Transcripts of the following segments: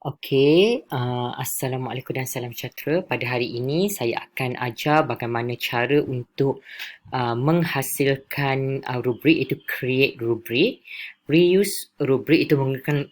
Assalamualaikum dan salam sejahtera. Pada hari ini saya akan ajar bagaimana cara untuk menghasilkan rubrik, itu create rubrik. Reuse rubrik itu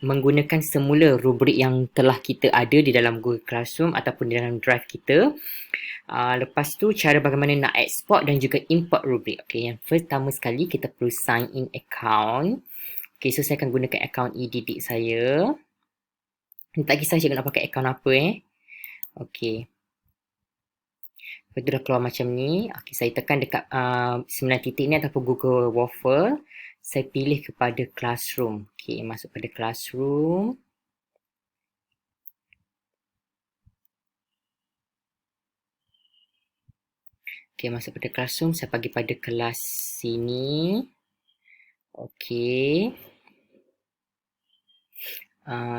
menggunakan semula rubrik yang telah kita ada di dalam Google Classroom ataupun di dalam Drive kita. Lepas tu cara bagaimana nak export dan juga import rubrik. Yang pertama sekali kita perlu sign in account. So saya akan gunakan account e-didik saya. Tak kisah cikgu nak pakai akaun apa Lepas tu dah keluar macam ni. Saya tekan dekat 9 titik ni ataupun Google Waffle. Saya pilih kepada Classroom. Masuk pada Classroom. Masuk pada Classroom. Saya bagi pada kelas sini.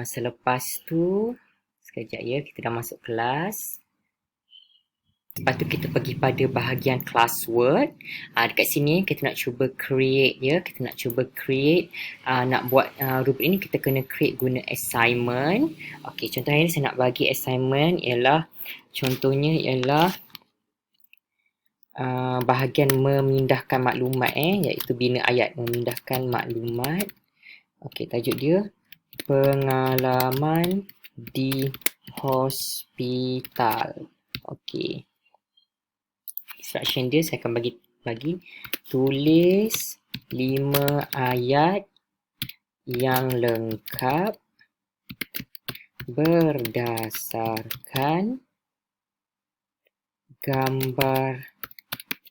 Selepas tu, sekejap ya, kita dah masuk kelas. Lepas tu kita pergi pada bahagian classwork. Dekat sini kita nak cuba create ya. Kita nak cuba create. Nak buat rubrik ini kita kena create guna assignment. Contohnya ni saya nak bagi assignment ialah, contohnya ialah bahagian memindahkan maklumat iaitu bina ayat memindahkan maklumat. Tajuk dia pengalaman di hospital. Instruction dia saya akan bagi tulis 5 ayat yang lengkap berdasarkan gambar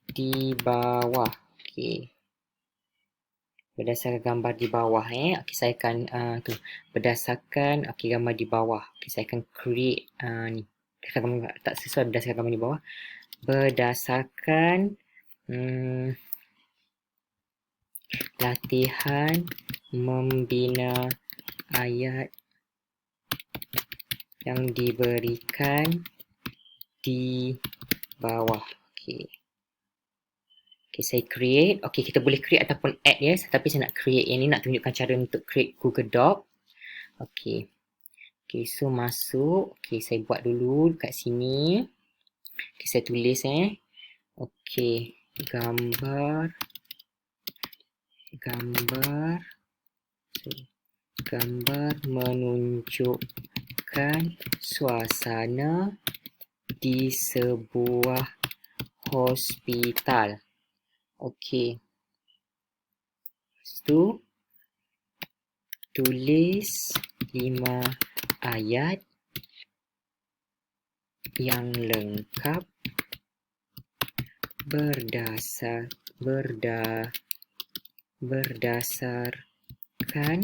di bawah. Berdasarkan gambar di bawah saya akan berdasarkan gambar di bawah. Saya akan create ni. Tak sesuai berdasarkan gambar di bawah. Berdasarkan latihan membina ayat yang diberikan di bawah. Saya create. Kita boleh create ataupun add ya. Tapi saya nak create yang ni, nak tunjukkan cara untuk create Google Doc. So masuk. Saya buat dulu dekat sini. Saya tulis gambar menunjukkan suasana di sebuah hospital. Lepas tu tulis 5 ayat yang lengkap berdasarkan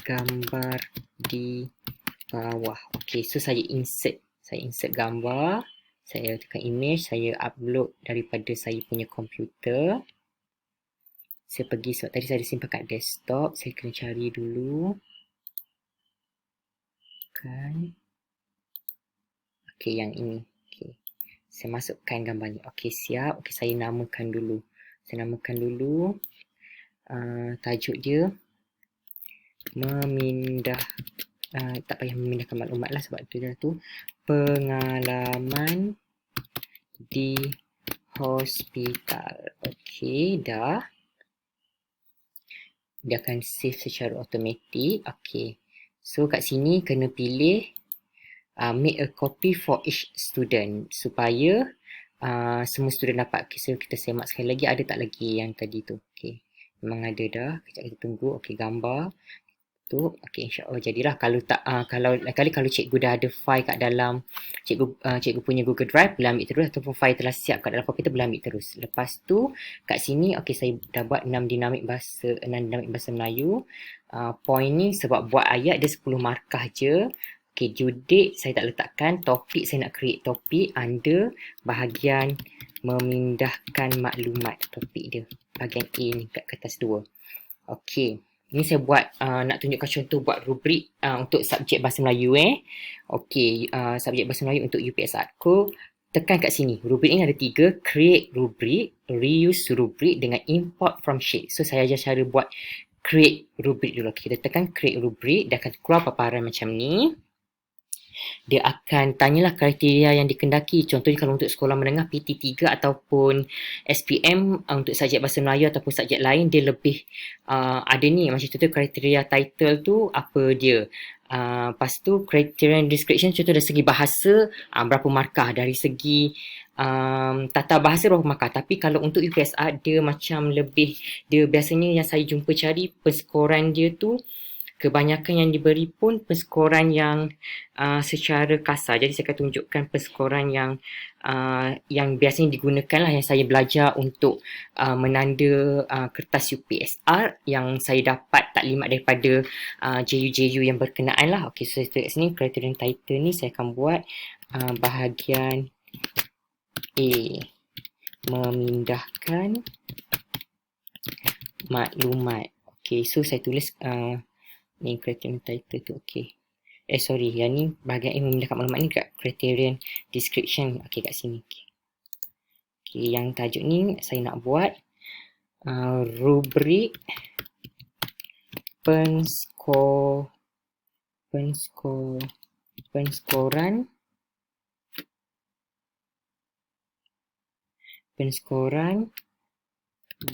gambar di bawah. So saya insert gambar. Saya tekan image, saya upload daripada saya punya komputer. Saya pergi, sebab tadi saya simpan kat desktop, saya kena cari dulu. Yang ini. Saya masukkan gambar ni. Siap. Saya namakan dulu. Tajuk dia tak payah memindahkan maklumat lah sebab tu dah tu. Pengalaman di hospital. Dah. Dia akan save secara automatik. So kat sini kena pilih make a copy for each student supaya semua student dapat. So kita semak sekali lagi, ada tak lagi yang tadi tu. Memang ada dah. Kejap kita tunggu. Gambar tu. InsyaAllah jadilah. Kalau tak, kalau cikgu dah ada file kat dalam cikgu punya Google Drive, boleh ambil terus, ataupun file telah siap kat dalam komputer, boleh ambil terus. Lepas tu kat sini saya dah buat 6 dinamik bahasa Melayu. Point ni sebab buat ayat dia 10 markah je. Due date saya tak letakkan. Topik saya nak create topik under bahagian memindahkan maklumat. Topik dia bahagian A ni kat kertas 2. Ini saya buat nak tunjukkan contoh buat rubrik untuk subjek bahasa Melayu subjek bahasa Melayu untuk UPS Artco. Tekan kat sini. Rubrik ini ada 3. Create rubrik, reuse rubrik dengan import from sheet. So saya ajar cara buat create rubrik dulu. Kita tekan create rubrik, dia akan keluar paparan macam ni. dia akan tanyalah kriteria yang dikendaki. Contohnya kalau untuk sekolah menengah PT3 ataupun SPM untuk subjek Bahasa Melayu ataupun subjek lain, dia lebih ada ni macam contoh kriteria title tu apa dia. Lepas tu kriteria description contoh dari segi bahasa berapa markah, dari segi tata bahasa berapa markah. Tapi kalau untuk UPSR dia macam lebih, dia biasanya yang saya jumpa cari penskoran dia tu kebanyakan yang diberi pun penskoran yang secara kasar. Jadi saya akan tunjukkan penskoran yang biasanya digunakan lah, yang saya belajar untuk menanda kertas UPSR yang saya dapat taklimat daripada JU-JU yang berkenaan lah. Okay, so saya sini criterion title ni saya akan buat bahagian A, memindahkan maklumat. Okay, so saya tulis ni criterion title tu. Okay, sorry, yang ni bahagian A, memindahkan maklumat ni kat criterion description. Okay, kat sini. Okay, yang tajuk ni saya nak buat rubrik penskoran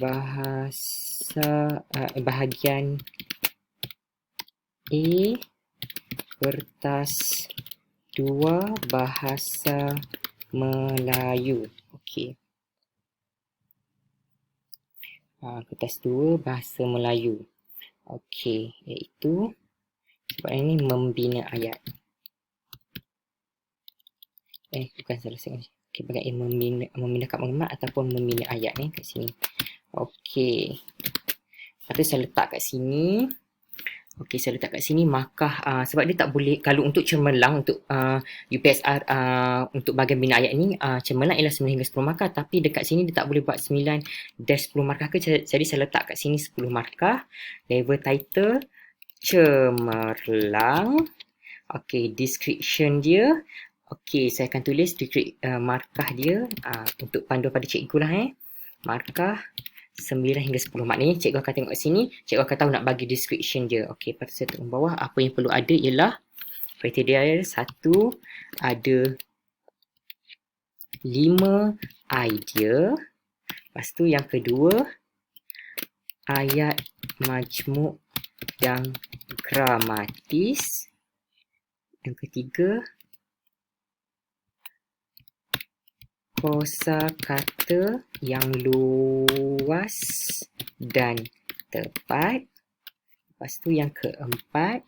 bahasa bahagian A kertas 2 bahasa Melayu. Okey. Kertas 2 bahasa Melayu. Okey, iaitu sebab ini membina ayat. Bukan salah saya. Okey, bagian memindahkan maklumat ataupun membina ayat ni kat sini. Okey. Lepas tu saya letak kat sini. Okey, saya letak kat sini markah sebab dia tak boleh, kalau untuk cemerlang, untuk UPSR untuk bahagian bina ayat ni, cemerlang ialah 9 hingga 10 markah, tapi dekat sini dia tak boleh buat 9-10 markah ke, jadi saya letak kat sini 10 markah. Level title cemerlang. Okey, description dia. Okey, saya akan tulis markah dia untuk panduan pada cikgu lah markah 9 hingga 10. Maknanya cikgu akan tengok sini, cikgu akan tahu nak bagi description dia. Okey, lepas tu saya turun bawah. Apa yang perlu ada ialah kriteria 1, ada 5 idea. Lepas tu yang kedua, ayat majmuk yang gramatis. Yang ketiga, kosakata yang luas dan tepat. Lepas tu yang keempat,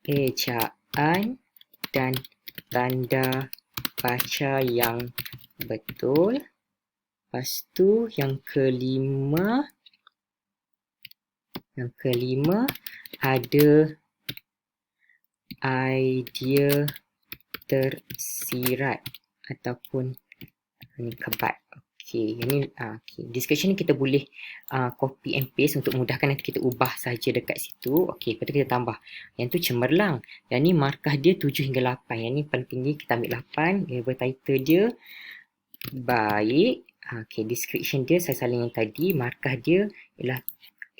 ejaan dan tanda baca yang betul. Lepas tu yang kelima ada idea tersirat ataupun kebat. Okey, yang ni description ni kita boleh copy and paste untuk mudahkan, nanti kita ubah saja dekat situ. Okey, lepas tu kita tambah. Yang tu cemerlang. Yang ni markah dia 7 hingga 8. Yang ni paling tinggi kita ambil 8. Level title dia baik. Okey, description dia saya salin yang tadi. Markah dia ialah,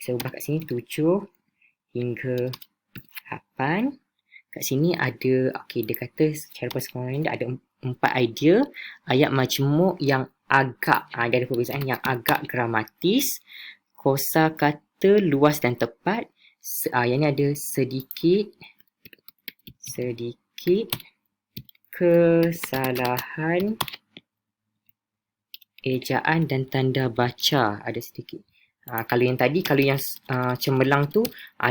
saya ubah kat sini 7 hingga 8. Kat sini ada, okey, dia kata cara persekolahan dia ada 4 idea. Ayat majmuk yang agak, dari perbezaan yang agak gramatis, kosakata luas dan tepat. Yang ni ada sedikit kesalahan ejaan dan tanda baca, ada sedikit. Kalau yang tadi, kalau yang cemerlang tu,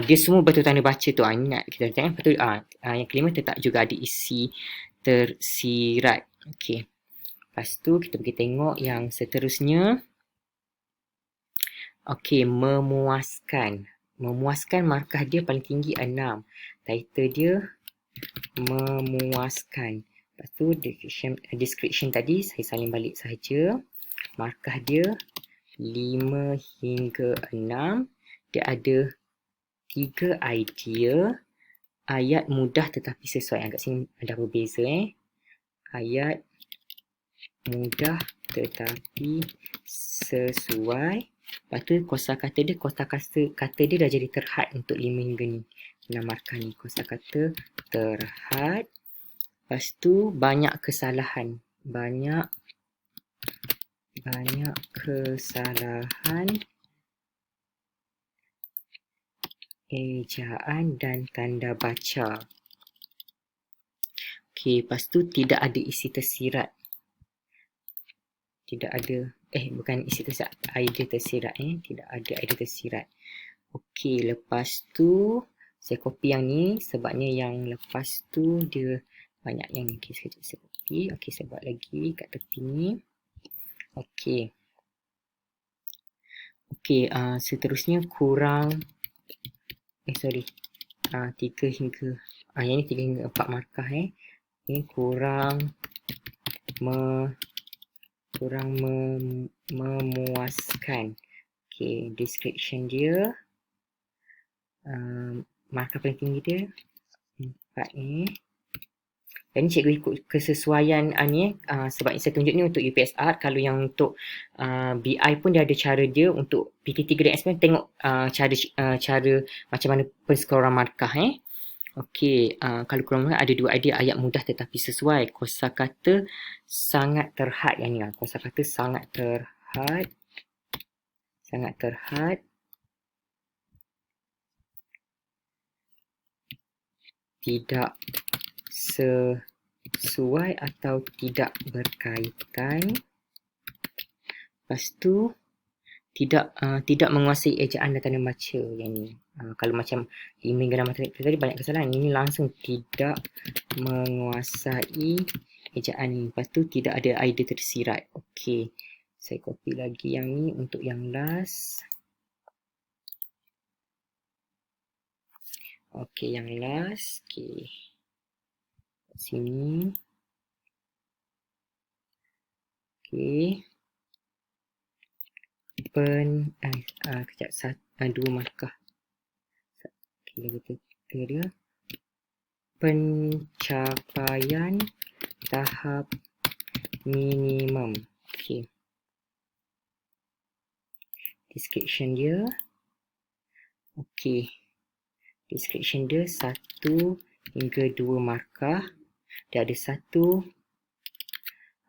dia semua betul tanda baca tu. Ingat kita tengok. Lepas tu yang kelima tetap juga ada isi tersirat. Okey. Lepas tu kita pergi tengok yang seterusnya. Okey, memuaskan. Memuaskan markah dia paling tinggi 6. Title dia memuaskan. Lepas tu description tadi saya salin balik saja. Markah dia 5 hingga 6. Dia ada 3 idea. Ayat mudah tetapi sesuai. Agak sini ada berbeza Ayat mudah tetapi sesuai. Lepas tu kosakata dia dah jadi terhad untuk 5 hingga ni. 6 markah ni kosakata terhad. Lepas tu banyak kesalahan. Banyak kesalahan ejaan dan tanda baca. Okey, lepas tu tidak ada isi tersirat. Tidak ada, bukan isi tersirat, idea tersirat. Tidak ada idea tersirat. Okey, lepas tu saya copy yang ni sebabnya yang lepas tu dia banyak yang ni. Okey, sekejap saya copy. Okey, saya buat lagi kat tepi ni. Okey. Okey, seterusnya kurang 3 hingga yang ni 3 hingga 4 markah Ini kurang memuaskan. Okey, description dia markah paling tinggi dia 4 ni. Dan ni cikgu ikut kesesuaian ni sebab saya tunjuk ni untuk UPSR. Kalau yang untuk BI pun dia ada cara dia. Untuk PT3 dan S9 tengok cara macam mana penskoran markah Okey, kalau kurang ada 2 idea, ayat mudah tetapi sesuai. Kosakata sangat terhad yang ni lah. Kosakata sangat terhad. Tidak sesuai atau tidak berkaitan. Lepas tu tidak menguasai ejaan dan tanda baca yang ni. Kalau macam email grammar tadi banyak kesalahan. Ini langsung tidak menguasai ejaan ni. Lepas tu tidak ada idea tersirat. Okey, saya copy lagi yang ni untuk yang last. Okey, yang last. Okey, sini. Okey. Kejap, 2 markah. Okey, dia pencapaian tahap minimum. Okey. Description dia. Okey. Description dia 1 hingga 2 markah. Dia ada 1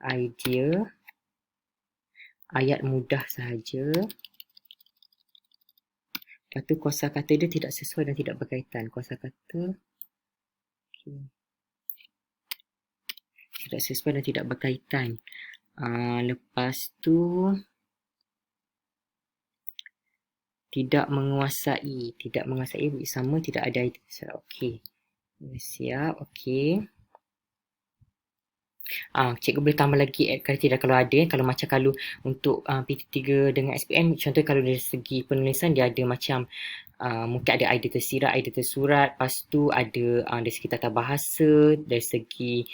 idea. Ayat mudah sahaja. Lepas tu kosakata dia tidak sesuai dan tidak berkaitan. Kosakata tidak sesuai dan tidak berkaitan. Lepas tu tidak menguasai sama tidak ada idea. Okey. Siap. Okey. Cikgu boleh tambah lagi kriteria kalau ada. Kalau macam kalau untuk PT3 dengan SPM, contoh kalau dari segi penulisan dia ada macam mungkin ada idea tersirat, idea tersurat. Lepas tu ada dari segi tata bahasa, dari segi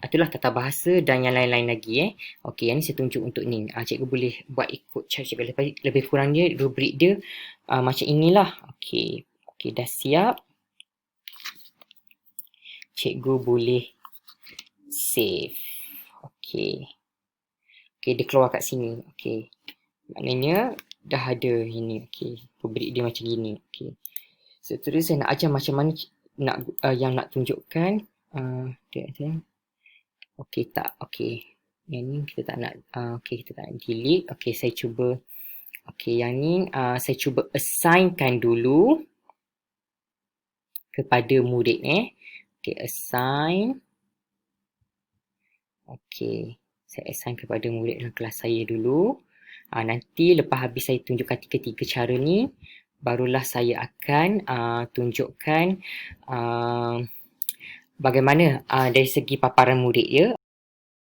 itulah tata bahasa dan yang lain-lain lagi Okey, yang ni saya tunjuk untuk ni. Cikgu boleh buat ikut cara cikgu. Lebih kurang dia rubrik dia macam inilah. Okey, dah siap. Cikgu boleh save. Okey, dia keluar kat sini. Okey, maknanya dah ada ini. Okey, rubrik dia macam gini. Okey, seterusnya saya nak ajar macam mana yang nak tunjukkan. Okey, tak. Okey, yang ni kita tak nak. Okey, kita tak nak delete. Okey, saya cuba. Okey, yang ni saya cuba assignkan dulu kepada murid Okey, assign. Okey, saya assign kepada murid dalam kelas saya dulu. Nanti lepas habis saya tunjukkan tiga-tiga cara ni, barulah saya akan tunjukkan bagaimana dari segi paparan murid